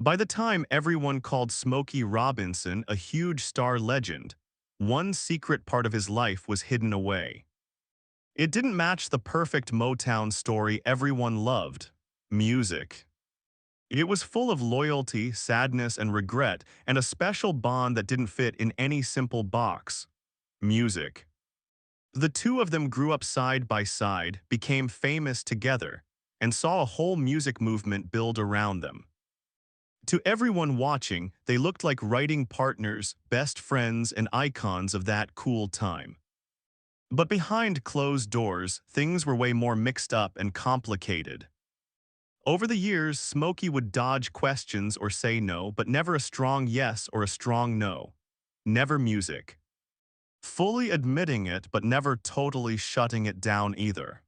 By the time everyone called Smokey Robinson a huge star legend, one secret part of his life was hidden away. It didn't match the perfect Motown story everyone loved: music. It was full of loyalty, sadness, and regret, and a special bond that didn't fit in any simple box: music. The two of them grew up side by side, became famous together, and saw a whole music movement build around them. To everyone watching, they looked like writing partners, best friends, and icons of that cool time. But behind closed doors, things were way more mixed up and complicated. Over the years, Smokey would dodge questions or say no, but never a strong yes or a strong no. Never music. Fully admitting it, but never totally shutting it down either.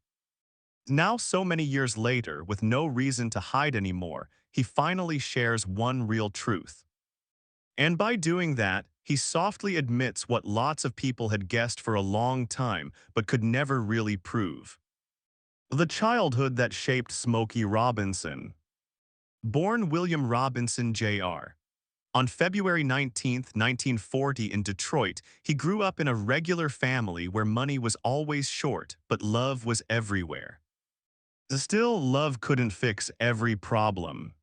Now, so many years later, with no reason to hide anymore, he finally shares one real truth. And by doing that, he softly admits what lots of people had guessed for a long time but could never really prove: the childhood that shaped Smokey Robinson. Born William Robinson Jr. on February 19, 1940 in Detroit, he grew up in a regular family where money was always short, but love was everywhere. Still, love couldn't fix every problem.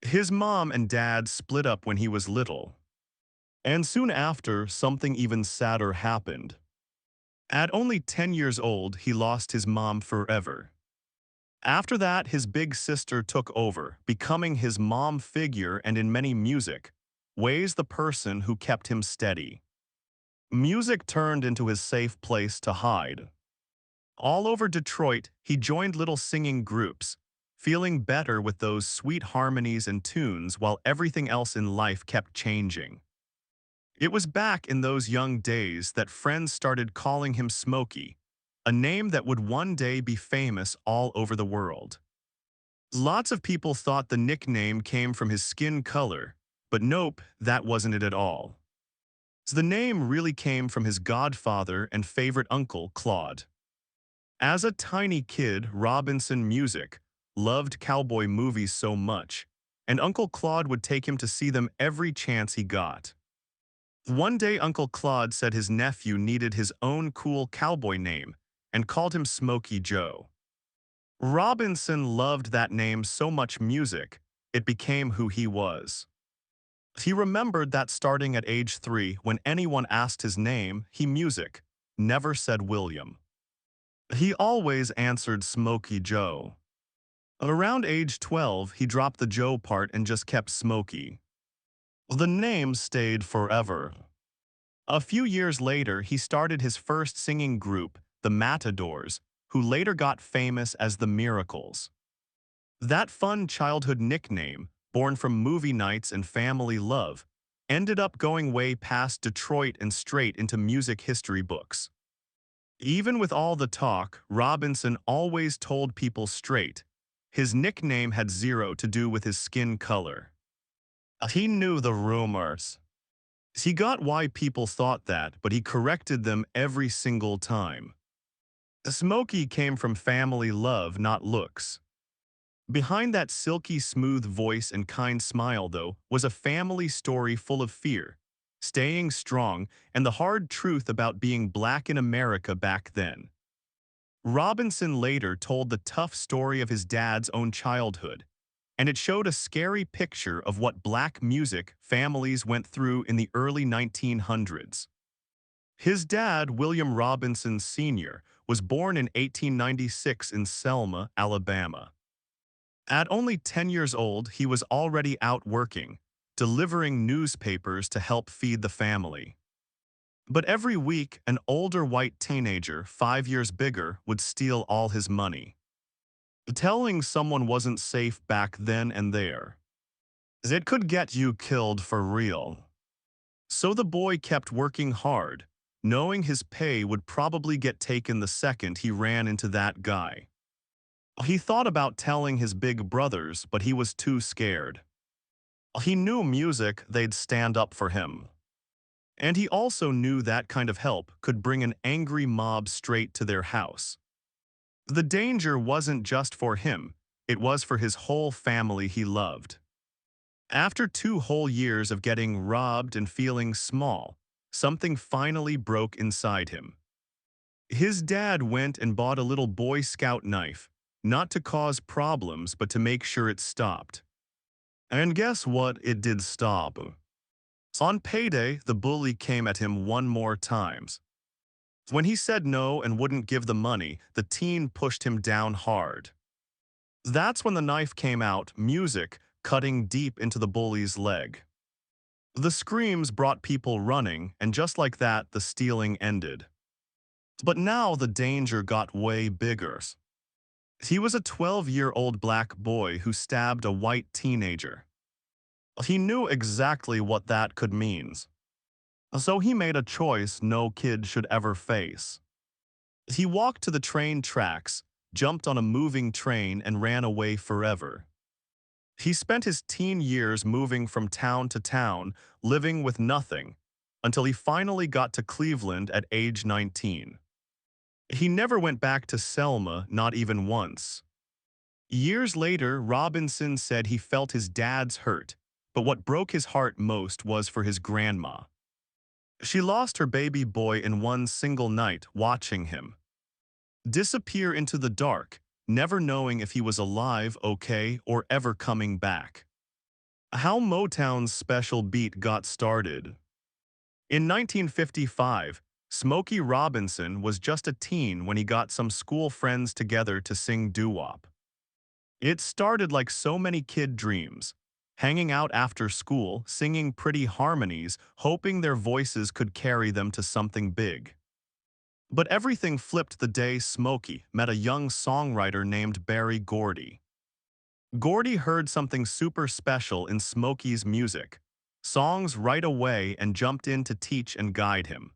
His mom and dad split up when he was little. And soon after, something even sadder happened. At only 10 years old, he lost his mom forever. After that, his big sister took over, becoming his mom figure and in many music ways the person who kept him steady. Music turned into his safe place to hide. All over Detroit, he joined little singing groups, feeling better with those sweet harmonies and tunes while everything else in life kept changing. It was back in those young days that friends started calling him Smokey, a name that would one day be famous all over the world. Lots of people thought the nickname came from his skin color, but nope, that wasn't it at all. The name really came from his godfather and favorite uncle, Claude. As a tiny kid, Robinson Music loved cowboy movies so much, and Uncle Claude would take him to see them every chance he got. One day, Uncle Claude said his nephew needed his own cool cowboy name and called him Smokey Joe. Robinson loved that name so much music, it became who he was. He remembered that starting at age 3, when anyone asked his name, he music, never said William. He always answered Smokey Joe. Around age 12, he dropped the Joe part and just kept Smokey. The name stayed forever. A few years later, he started his first singing group, the Matadors, who later got famous as the Miracles. That fun childhood nickname, born from movie nights and family love, ended up going way past Detroit and straight into music history books. Even with all the talk, Robinson always told people straight: his nickname had zero to do with his skin color. He knew the rumors. He got why people thought that, but he corrected them every single time. Smokey came from family love, not looks. Behind that silky smooth voice and kind smile, though, was a family story full of fear, staying strong, and the hard truth about being black in America back then. Robinson later told the tough story of his dad's own childhood, and it showed a scary picture of what black music families went through in the early 1900s. His dad, William Robinson Sr., was born in 1896 in Selma, Alabama. At only 10 years old, he was already out working, delivering newspapers to help feed the family. But every week, an older white teenager, 5 years bigger, would steal all his money. Telling someone wasn't safe back then and there. It could get you killed for real. So the boy kept working hard, knowing his pay would probably get taken the second he ran into that guy. He thought about telling his big brothers, but he was too scared. He knew music, they'd stand up for him. And he also knew that kind of help could bring an angry mob straight to their house. The danger wasn't just for him, it was for his whole family he loved. After 2 whole years of getting robbed and feeling small, something finally broke inside him. His dad went and bought a little Boy Scout knife, not to cause problems but to make sure it stopped. And guess what? It did stop. On payday, the bully came at him one more time. When he said no and wouldn't give the money, the teen pushed him down hard. That's when the knife came out, music, cutting deep into the bully's leg. The screams brought people running, and just like that, the stealing ended. But now the danger got way bigger. He was a 12-year-old black boy who stabbed a white teenager. He knew exactly what that could mean. So he made a choice no kid should ever face. He walked to the train tracks, jumped on a moving train, and ran away forever. He spent his teen years moving from town to town, living with nothing, until he finally got to Cleveland at age 19. He never went back to Selma, not even once. Years later, Robinson said he felt his dad's hurt, but what broke his heart most was for his grandma. She lost her baby boy in one single night watching him disappear into the dark, never knowing if he was alive, okay, or ever coming back. How Motown's special beat got started. In 1955, Smokey Robinson was just a teen when he got some school friends together to sing doo-wop. It started like so many kid dreams, hanging out after school, singing pretty harmonies, hoping their voices could carry them to something big. But everything flipped the day Smokey met a young songwriter named Berry Gordy. Gordy heard something super special in Smokey's music, songs right away, and jumped in to teach and guide him.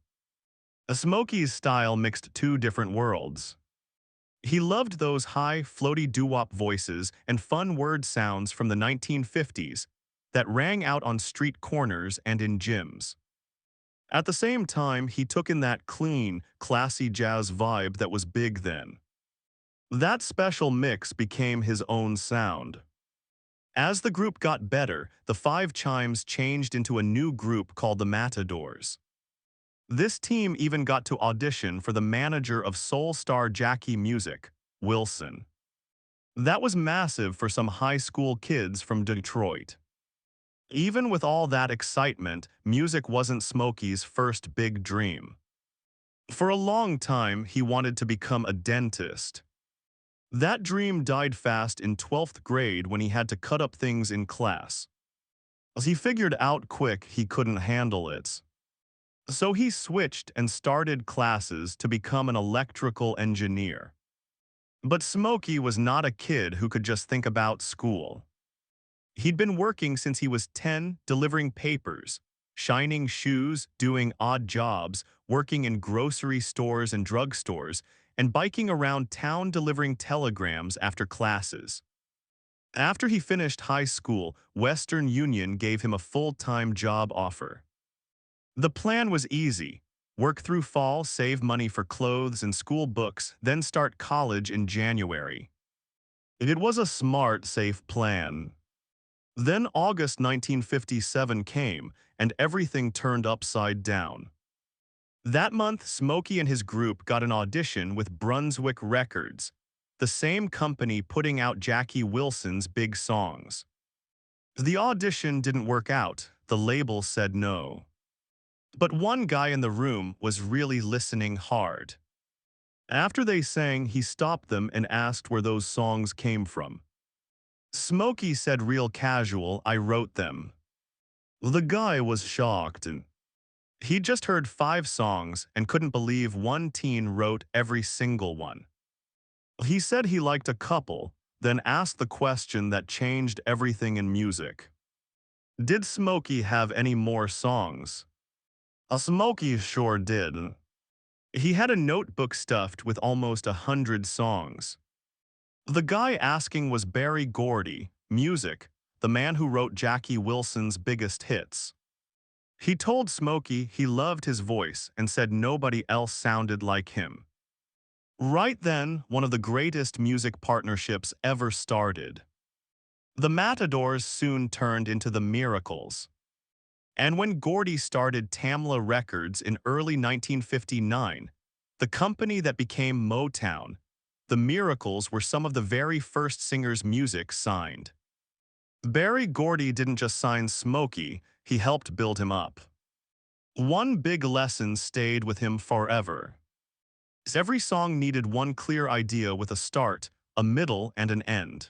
Smokey's style mixed two different worlds. He loved those high, floaty doo-wop voices and fun word sounds from the 1950s that rang out on street corners and in gyms. At the same time, he took in that clean, classy jazz vibe that was big then. That special mix became his own sound. As the group got better, the Five Chimes changed into a new group called the Matadors. This team even got to audition for the manager of soul star Jackie Music, Wilson. That was massive for some high school kids from Detroit. Even with all that excitement, music wasn't Smokey's first big dream. For a long time, he wanted to become a dentist. That dream died fast in 12th grade when he had to cut up things in class. He figured out quick he couldn't handle it. So he switched and started classes to become an electrical engineer. But Smokey was not a kid who could just think about school. He'd been working since he was 10, delivering papers, shining shoes, doing odd jobs, working in grocery stores and drugstores, and biking around town delivering telegrams after classes. After he finished high school, Western Union gave him a full-time job offer. The plan was easy: work through fall, save money for clothes and school books, then start college in January. It was a smart, safe plan. Then August 1957 came, and everything turned upside down. That month, Smokey and his group got an audition with Brunswick Records, the same company putting out Jackie Wilson's big songs. The audition didn't work out. The label said no. But one guy in the room was really listening hard. After they sang, he stopped them and asked where those songs came from. Smokey said real casual, "I wrote them." The guy was shocked. He'd just heard 5 songs and couldn't believe one teen wrote every single one. He said he liked a couple, then asked the question that changed everything in music. Did Smokey have any more songs? Smokey sure did. He had a notebook stuffed with almost 100 songs. The guy asking was Berry Gordy, Music, the man who wrote Jackie Wilson's biggest hits. He told Smokey he loved his voice and said nobody else sounded like him. Right then, one of the greatest music partnerships ever started. The Matadors soon turned into the Miracles. And when Gordy started Tamla Records in early 1959, the company that became Motown, the Miracles were some of the very first singers music signed. Berry Gordy didn't just sign Smokey, he helped build him up. One big lesson stayed with him forever. Every song needed one clear idea with a start, a middle, and an end.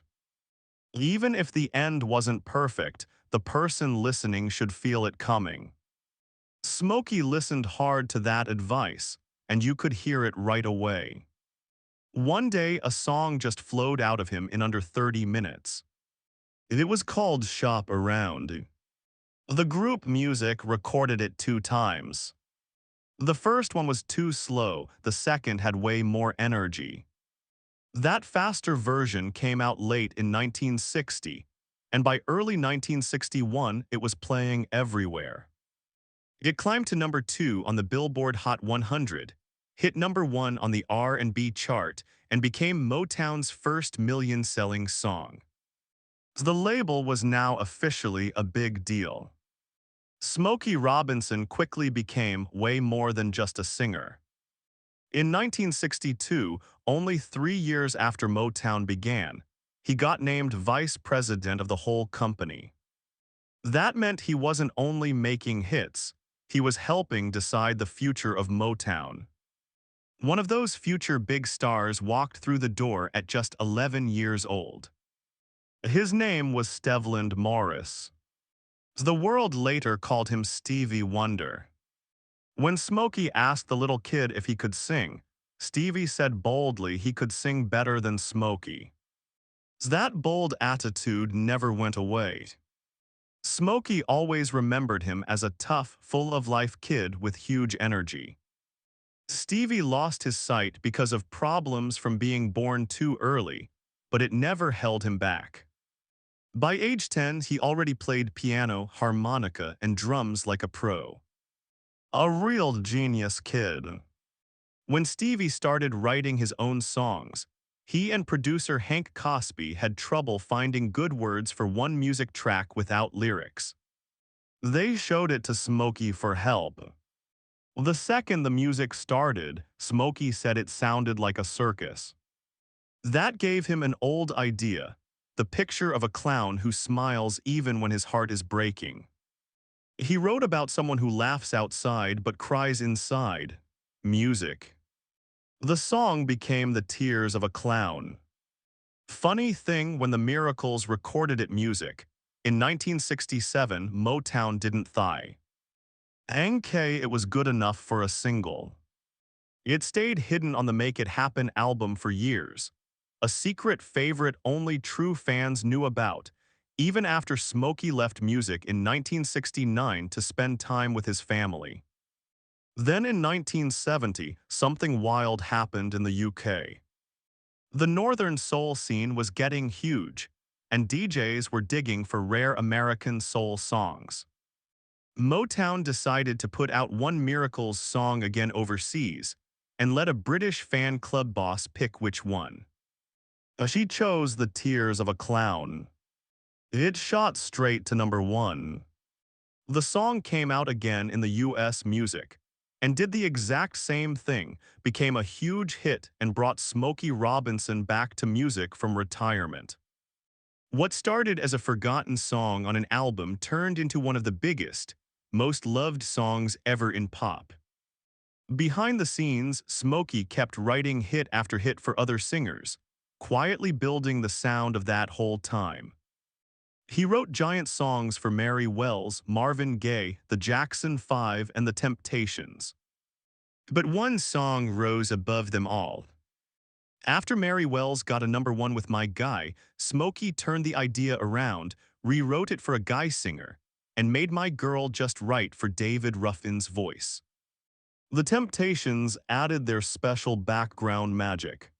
Even if the end wasn't perfect, the person listening should feel it coming. Smokey listened hard to that advice, and you could hear it right away. One day, a song just flowed out of him in under 30 minutes. It was called Shop Around. The group music recorded it 2 times. The first one was too slow, the second had way more energy. That faster version came out late in 1960, and by early 1961 it was playing everywhere. It climbed to number 2 on the Billboard Hot 100, hit number 1 on the R&B chart, and became Motown's first million-selling song. The label was now officially a big deal. Smokey Robinson quickly became way more than just a singer. In 1962, only 3 years after Motown began, he got named vice president of the whole company. That meant he wasn't only making hits, he was helping decide the future of Motown. One of those future big stars walked through the door at just 11 years old. His name was Stevland Morris. The world later called him Stevie Wonder. When Smokey asked the little kid if he could sing, Stevie said boldly he could sing better than Smokey. That bold attitude never went away. Smokey always remembered him as a tough, full-of-life kid with huge energy. Stevie lost his sight because of problems from being born too early, but it never held him back. By age 10, he already played piano, harmonica, and drums like a pro. A real genius kid. When Stevie started writing his own songs, he and producer Hank Cosby had trouble finding good words for one music track without lyrics. They showed it to Smokey for help. The second the music started, Smokey said it sounded like a circus. That gave him an old idea, the picture of a clown who smiles even when his heart is breaking. He wrote about someone who laughs outside but cries inside. Music. The song became the tears of a clown. Funny thing, when the Miracles recorded it music, in 1967, Motown didn't thigh. K, it was good enough for a single. It stayed hidden on the Make It Happen album for years, a secret favorite only true fans knew about, even after Smokey left music in 1969 to spend time with his family. Then in 1970, something wild happened in the UK. The Northern soul scene was getting huge, and DJs were digging for rare American soul songs. Motown decided to put out one Miracles song again overseas, and let a British fan club boss pick which one. She chose The Tears of a Clown. It shot straight to number 1. The song came out again in the US music, and did the exact same thing, became a huge hit and brought Smokey Robinson back to music from retirement. What started as a forgotten song on an album turned into one of the biggest, most loved songs ever in pop. Behind the scenes, Smokey kept writing hit after hit for other singers, quietly building the sound of that whole time. He wrote giant songs for Mary Wells, Marvin Gaye, the Jackson 5, and the Temptations. But one song rose above them all. After Mary Wells got a number 1 with My Guy, Smokey turned the idea around, rewrote it for a guy singer, and made My Girl just right for David Ruffin's voice. The Temptations added their special background magic.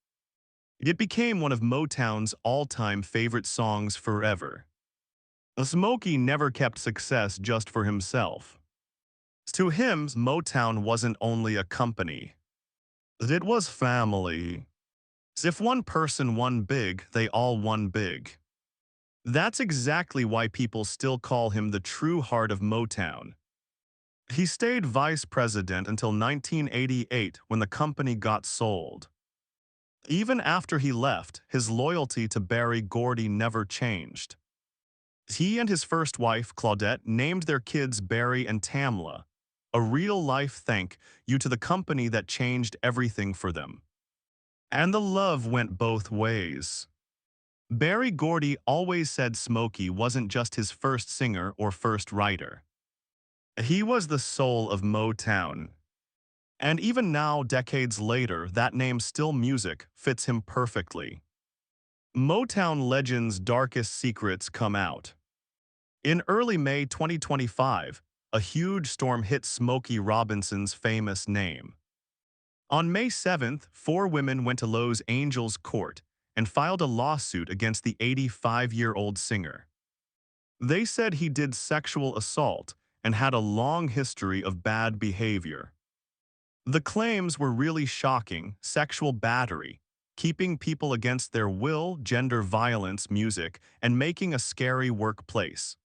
It became one of Motown's all-time favorite songs forever. Smokey never kept success just for himself. To him, Motown wasn't only a company. It was family. If one person won big, they all won big. That's exactly why people still call him the true heart of Motown. He stayed vice president until 1988 when the company got sold. Even after he left, his loyalty to Berry Gordy never changed. He and his first wife, Claudette, named their kids Barry and Tamla, a real-life thank you to the company that changed everything for them. And the love went both ways. Berry Gordy always said Smokey wasn't just his first singer or first writer. He was the soul of Motown. And even now, decades later, that name still music fits him perfectly. Motown legends' darkest secrets come out. In early May 2025, a huge storm hit Smokey Robinson's famous name. On May 7th, four women went to Los Angeles court and filed a lawsuit against the 85-year-old singer. They said he did sexual assault and had a long history of bad behavior. The claims were really shocking: sexual battery, keeping people against their will, gender violence, music, and making a scary workplace.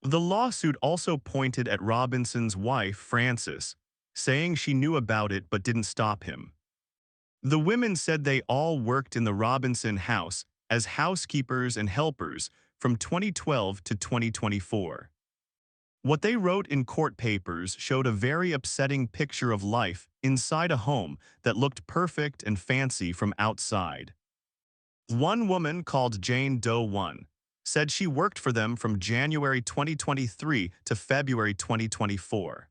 The lawsuit also pointed at Robinson's wife, Frances, saying she knew about it but didn't stop him. The women said they all worked in the Robinson house as housekeepers and helpers from 2012 to 2024. What they wrote in court papers showed a very upsetting picture of life inside a home that looked perfect and fancy from outside. One woman, called Jane Doe 1, said she worked for them from January 2023 to February 2024.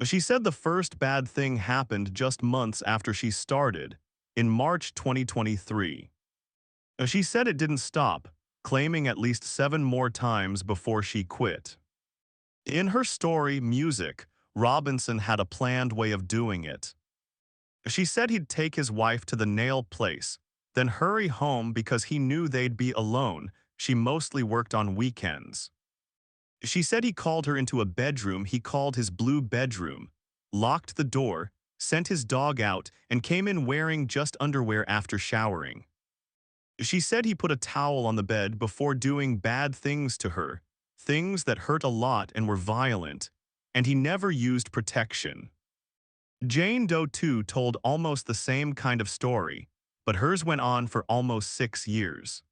She said the first bad thing happened just months after she started, in March 2023. She said it didn't stop, claiming at least 7 more times before she quit. In her story, Music, Robinson had a planned way of doing it. She said he'd take his wife to the nail place, then hurry home because he knew they'd be alone. She mostly worked on weekends. She said he called her into a bedroom he called his blue bedroom, locked the door, sent his dog out, and came in wearing just underwear after showering. She said he put a towel on the bed before doing bad things to her, things that hurt a lot and were violent, and he never used protection. Jane Doe 2 told almost the same kind of story, but hers went on for almost 6 years.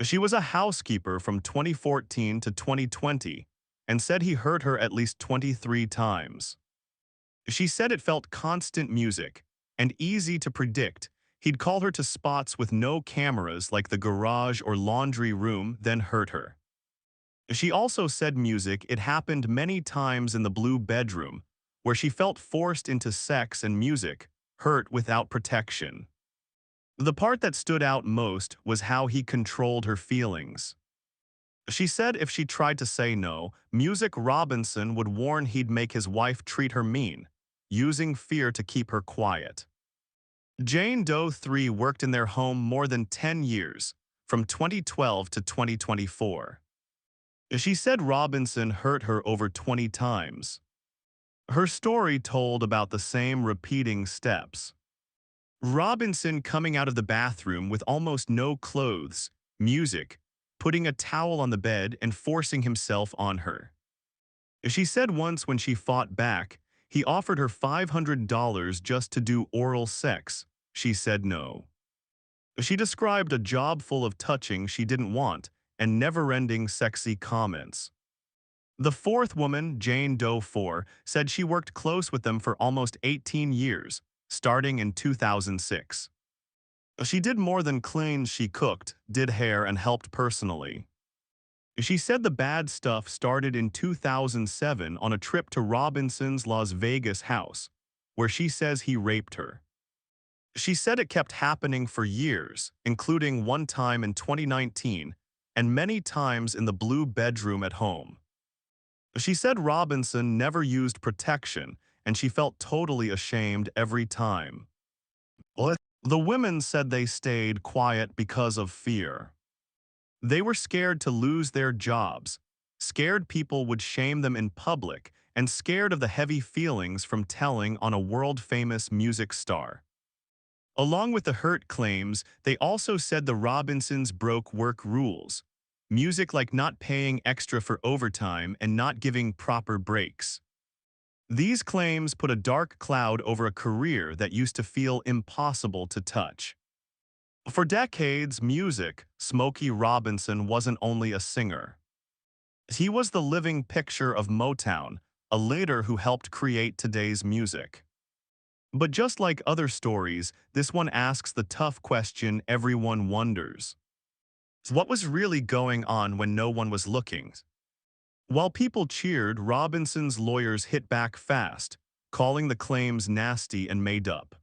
She was a housekeeper from 2014 to 2020 and said he hurt her at least 23 times. She said it felt constant music and easy to predict. He'd call her to spots with no cameras like the garage or laundry room, then hurt her. She also said music, it happened many times in the blue bedroom, where she felt forced into sex and music, hurt without protection. The part that stood out most was how he controlled her feelings. She said if she tried to say no, Music Robinson would warn he'd make his wife treat her mean, using fear to keep her quiet. Jane Doe 3 worked in their home more than 10 years, from 2012 to 2024. She said Robinson hurt her over 20 times. Her story told about the same repeating steps. Robinson coming out of the bathroom with almost no clothes, music, putting a towel on the bed and forcing himself on her. She said once when she fought back, he offered her $500 just to do oral sex. She said no. She described a job full of touching she didn't want and never-ending sexy comments. The fourth woman, Jane Doe 4, said she worked close with them for almost 18 years, starting in 2006. She did more than clean, she cooked, did hair, and helped personally. She said the bad stuff started in 2007 on a trip to Robinson's Las Vegas house, where she says he raped her. She said it kept happening for years, including one time in 2019 and many times in the blue bedroom at home. She said Robinson never used protection, and she felt totally ashamed every time. The women said they stayed quiet because of fear. They were scared to lose their jobs, scared people would shame them in public, and scared of the heavy feelings from telling on a world-famous music star. Along with the hurt claims, they also said the Robinsons broke work rules, music like not paying extra for overtime and not giving proper breaks. These claims put a dark cloud over a career that used to feel impossible to touch. For decades, Smokey Robinson wasn't only a singer. He was the living picture of Motown, a leader who helped create today's music. But just like other stories, this one asks the tough question everyone wonders. What was really going on when no one was looking? While people cheered, Robinson's lawyers hit back fast, calling the claims nasty and made up.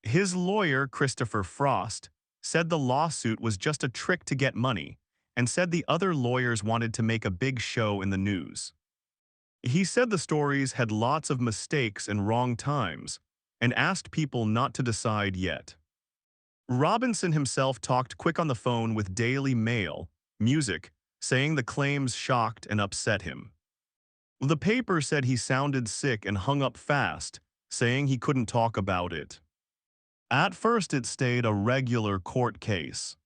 His lawyer, Christopher Frost, said the lawsuit was just a trick to get money, and said the other lawyers wanted to make a big show in the news. He said the stories had lots of mistakes and wrong times, and asked people not to decide yet. Robinson himself talked quick on the phone with Daily Mail, Music, saying the claims shocked and upset him. The paper said he sounded sick and hung up fast, saying he couldn't talk about it. At first it stayed a regular court case.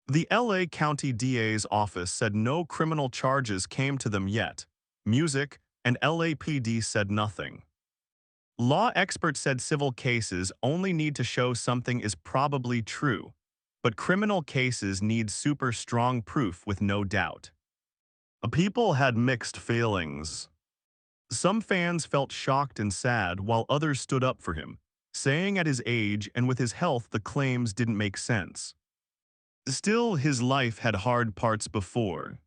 The LA County DA's office said no criminal charges came to them yet. Music and LAPD said nothing. Law experts said civil cases only need to show something is probably true, but criminal cases need super strong proof with no doubt. People had mixed feelings. Some fans felt shocked and sad while others stood up for him, saying at his age and with his health the claims didn't make sense. Still, his life had hard parts before.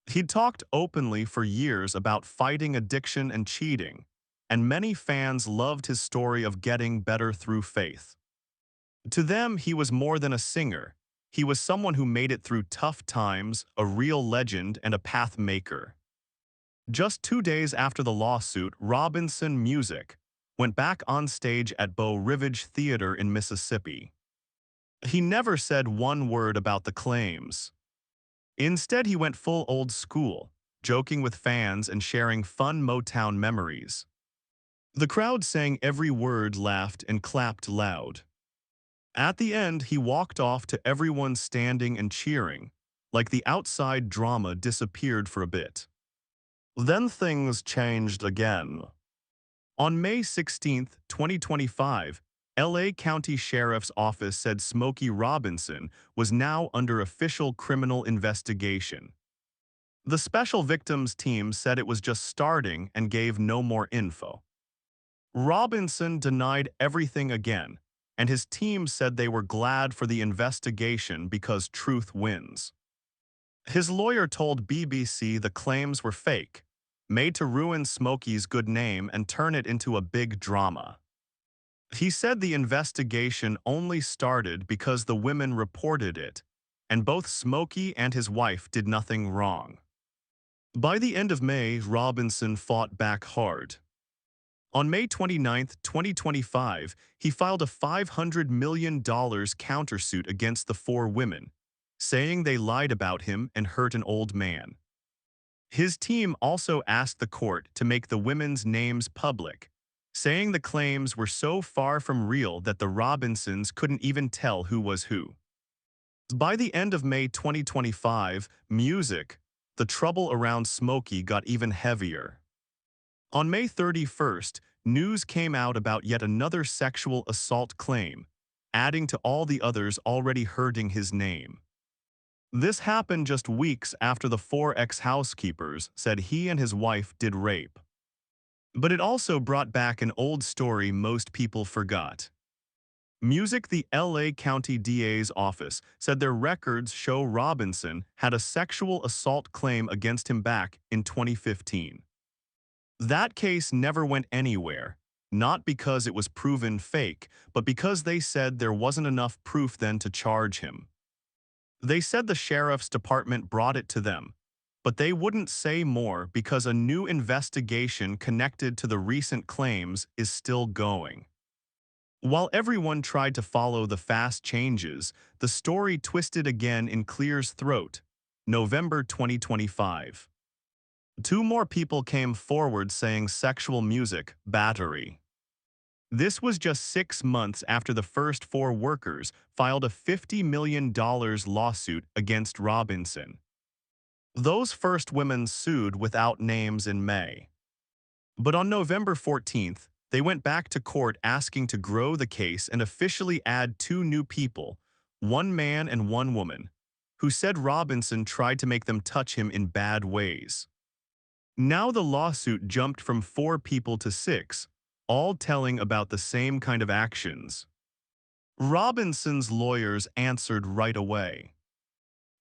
He'd talked openly for years about fighting addiction and cheating, and many fans loved his story of getting better through faith. To them, he was more than a singer. He was someone who made it through tough times, a real legend, and a path maker. Just 2 days after the lawsuit, Robinson Music went back on stage at Beau Rivage Theater in Mississippi. He never said one word about the claims. Instead, he went full old school, joking with fans and sharing fun Motown memories. The crowd sang every word, laughed, and clapped loud. At the end, he walked off to everyone standing and cheering, like the outside drama disappeared for a bit. Then things changed again. On May 16, 2025, LA County Sheriff's Office said Smokey Robinson was now under official criminal investigation. The Special Victims Team said it was just starting and gave no more info. Robinson denied everything again, and his team said they were glad for the investigation because truth wins. His lawyer told BBC the claims were fake, made to ruin Smokey's good name and turn it into a big drama. He said the investigation only started because the women reported it, and both Smokey and his wife did nothing wrong. By the end of May, Robinson fought back hard. On May 29, 2025, he filed a $500 million countersuit against the four women, saying they lied about him and hurt an old man. His team also asked the court to make the women's names public, saying the claims were so far from real that the Robinsons couldn't even tell who was who. By the end of May 2025, the trouble around Smokey got even heavier. On May 31st, news came out about yet another sexual assault claim, adding to all the others already hurting his name. This happened just weeks after the four ex-housekeepers said he and his wife did rape. But it also brought back an old story most people forgot. The LA County DA's office said their records show Robinson had a sexual assault claim against him back in 2015. That case never went anywhere, not because it was proven fake, but because they said there wasn't enough proof then to charge him. They said the sheriff's department brought it to them, but they wouldn't say more because a new investigation connected to the recent claims is still going. While everyone tried to follow the fast changes, the story twisted again in Clear's throat, November 2025. Two more people came forward saying sexual music, battery. This was just 6 months after the first four workers filed a $50 million lawsuit against Robinson. Those first women sued without names in May. But on November 14th, they went back to court asking to grow the case and officially add two new people, one man and one woman, who said Robinson tried to make them touch him in bad ways. Now the lawsuit jumped from four people to six, all telling about the same kind of actions. Robinson's lawyers answered right away.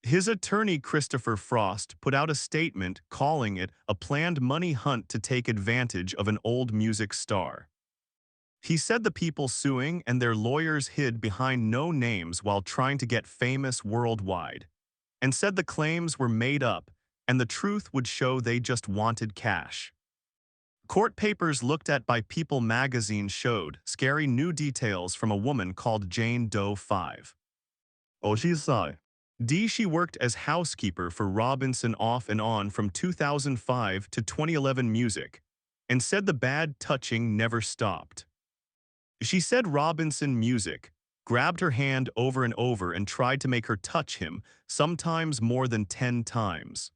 His attorney Christopher Frost put out a statement calling it a planned money hunt to take advantage of an old music star. He said the people suing and their lawyers hid behind no names while trying to get famous worldwide, and said the claims were made up and the truth would show they just wanted cash. Court papers looked at by People magazine showed scary new details from a woman called Jane Doe 5. Oh, she's sorry. She worked as housekeeper for Robinson off and on from 2005 to 2011 music, and said the bad touching never stopped. She said Robinson music grabbed her hand over and over and tried to make her touch him, sometimes more than 10 times.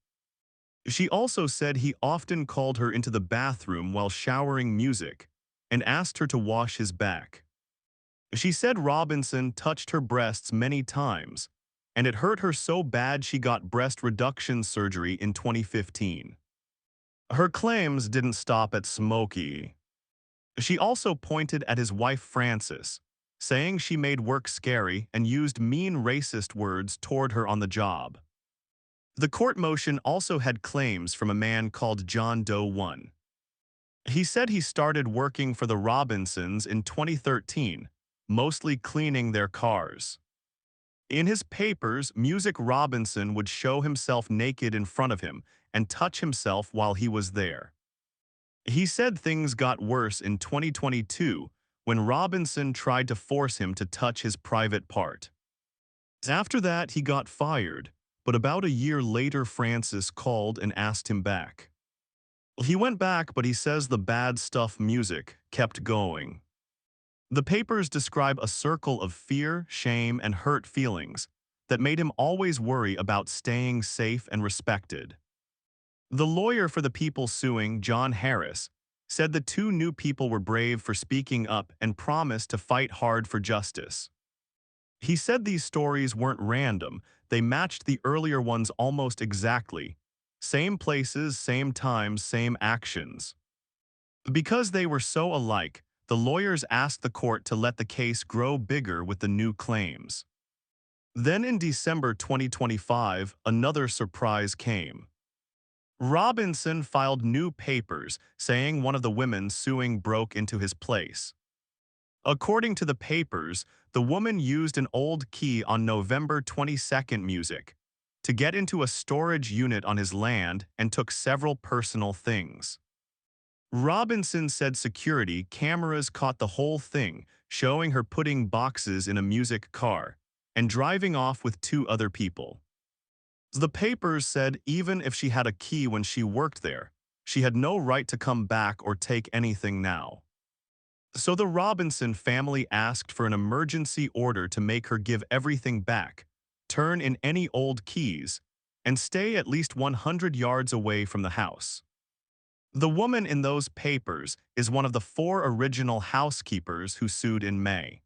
She also said he often called her into the bathroom while showering music and asked her to wash his back. She said Robinson touched her breasts many times, and it hurt her so bad she got breast reduction surgery in 2015. Her claims didn't stop at Smokey. She also pointed at his wife Frances, saying she made work scary and used mean racist words toward her on the job. The court motion also had claims from a man called John Doe 1. He said he started working for the Robinsons in 2013, mostly cleaning their cars. In his papers, Music Robinson would show himself naked in front of him and touch himself while he was there. He said things got worse in 2022 when Robinson tried to force him to touch his private part. After that, he got fired, but about a year later Francis called and asked him back. He went back, but he says the bad stuff music kept going. The papers describe a circle of fear, shame, and hurt feelings that made him always worry about staying safe and respected. The lawyer for the people suing, John Harris, said the two new people were brave for speaking up and promised to fight hard for justice. He said these stories weren't random, they matched the earlier ones almost exactly. Same places, same times, same actions. Because they were so alike, the lawyers asked the court to let the case grow bigger with the new claims. Then in December 2025, another surprise came. Robinson filed new papers saying one of the women suing broke into his place. According to the papers, the woman used an old key on November 22nd music to get into a storage unit on his land and took several personal things. Robinson said security cameras caught the whole thing, showing her putting boxes in a music car and driving off with two other people. The papers said even if she had a key when she worked there, she had no right to come back or take anything now. So the Robinson family asked for an emergency order to make her give everything back, turn in any old keys, and stay at least 100 yards away from the house. The woman in those papers is one of the four original housekeepers who sued in May.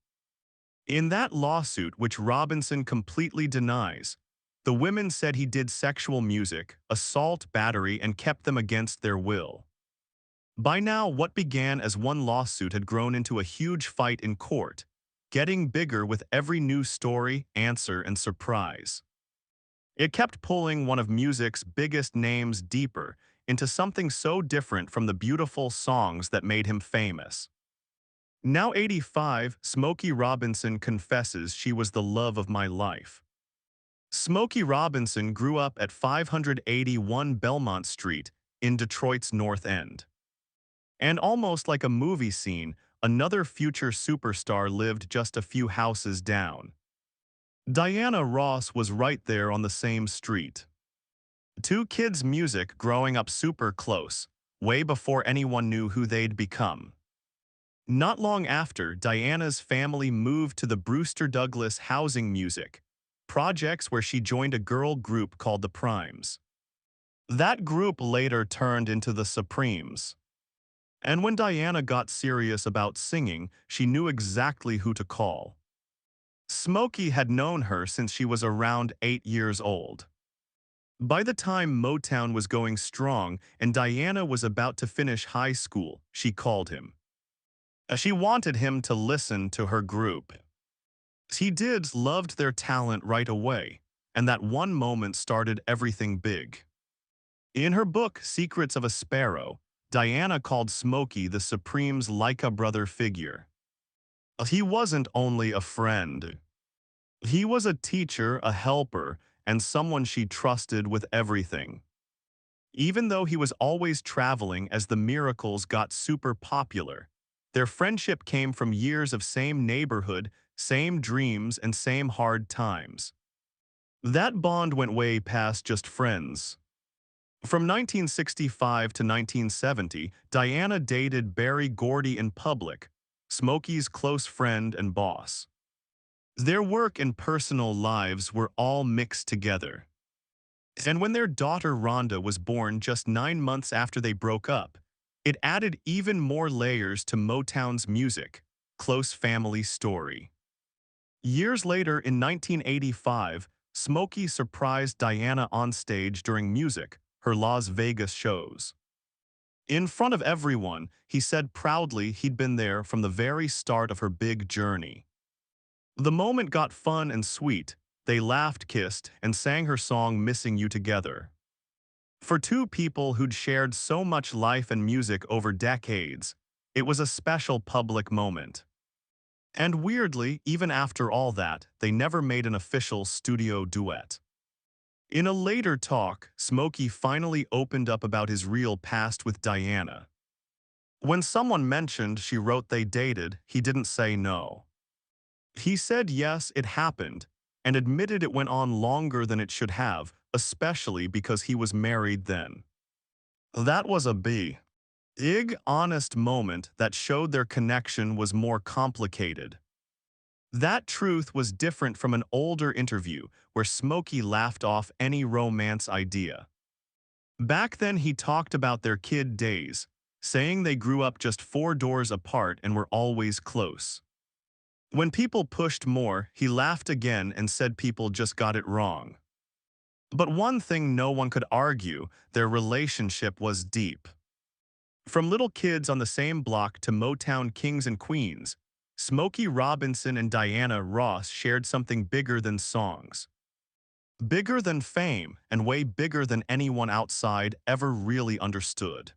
In that lawsuit, which Robinson completely denies, the women said he did sexual music, assault, battery, and kept them against their will. By now, what began as one lawsuit had grown into a huge fight in court, getting bigger with every new story, answer, and surprise. It kept pulling one of music's biggest names deeper into something so different from the beautiful songs that made him famous. Now 85, Smokey Robinson confesses she was the love of my life. Smokey Robinson grew up at 581 Belmont Street in Detroit's North End. And almost like a movie scene, another future superstar lived just a few houses down. Diana Ross was right there on the same street. Two kids' music growing up super close, way before anyone knew who they'd become. Not long after, Diana's family moved to the Brewster Douglas Housing Music projects where she joined a girl group called the Primes. That group later turned into the Supremes. And when Diana got serious about singing, she knew exactly who to call. Smokey had known her since she was around 8 years old. By the time Motown was going strong and Diana was about to finish high school, she called him. She wanted him to listen to her group. He did loved their talent right away, and that one moment started everything big. In her book, Secrets of a Sparrow, Diana called Smokey the Supreme's like a brother figure. He wasn't only a friend. He was a teacher, a helper, and someone she trusted with everything. Even though he was always traveling as the Miracles got super popular, their friendship came from years of same neighborhood, same dreams, and same hard times. That bond went way past just friends. From 1965 to 1970, Diana dated Berry Gordy in public, Smokey's close friend and boss. Their work and personal lives were all mixed together. And when their daughter Rhonda was born just 9 months after they broke up, it added even more layers to Motown's music, close family story. Years later, in 1985, Smokey surprised Diana on stage during music, her Las Vegas shows. In front of everyone, he said proudly he'd been there from the very start of her big journey. The moment got fun and sweet. They laughed, kissed, and sang her song Missing You together. For two people who'd shared so much life and music over decades, it was a special public moment. And weirdly, even after all that, they never made an official studio duet. In a later talk, Smokey finally opened up about his real past with Diana. When someone mentioned she wrote they dated, he didn't say no. He said yes, it happened, and admitted it went on longer than it should have, especially because he was married then. That was a big, honest moment that showed their connection was more complicated. That truth was different from an older interview where Smokey laughed off any romance idea. Back then he talked about their kid days, saying they grew up just 4 doors apart and were always close. When people pushed more, he laughed again and said people just got it wrong. But one thing no one could argue, their relationship was deep. From little kids on the same block to Motown kings and queens, Smokey Robinson and Diana Ross shared something bigger than songs. Bigger than fame and way bigger than anyone outside ever really understood.